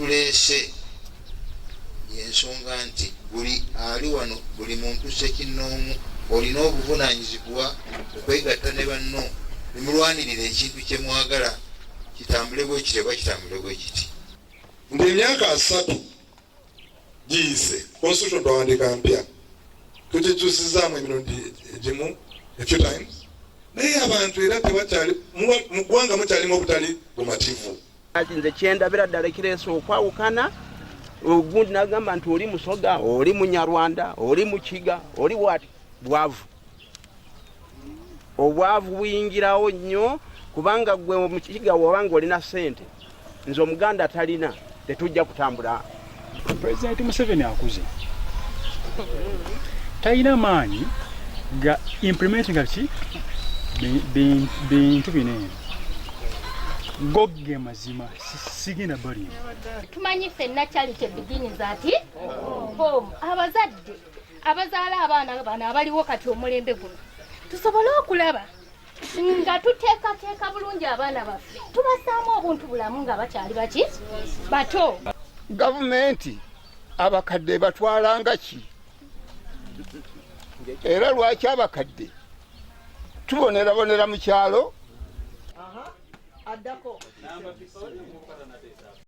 tuleese yensonga nti buli ali wano, buli muntu ssekinnoomu olina obuvunaanyizibwa okwegatta ne banno nemulwanirira ekintu kye mwagala kitambule bwe kiti oba kitambule bwe kiti. Emyaka 3 giyise constitution twawandiika mpya tukikyusizaamu emirundi egimu a few times, naye abantu era tebakyali mu ggwanga mukyalimu obutali bumativu. Nze kyendabira ddala ekireese okwawukana, ogundi nagamba nti oli Musoga, oli Munyarwanda, oli Mukiga, oli wati bwavu. Obwavu buyingirawo nnyo kubanga gwe Mukiga wabanga olina ssente, nze Omuganda talina, tetujja kutambula. President Museveni akuze talina maanyi ga implementing ki bintu bino gogge mazima sigina bali tumanyi ffenna charity begins ati home. Abazadde abazaala abaana bano abaliwo kati omulembe guno tusobole okulaba nga tuteekateeka bulungi abaana baffe, tubasaamu obuntu bulamu nga bakyali baki bato. Gavumenti abakadde batwalanga ki? Era lwaki abakadde tubonerabonera mu kyalo?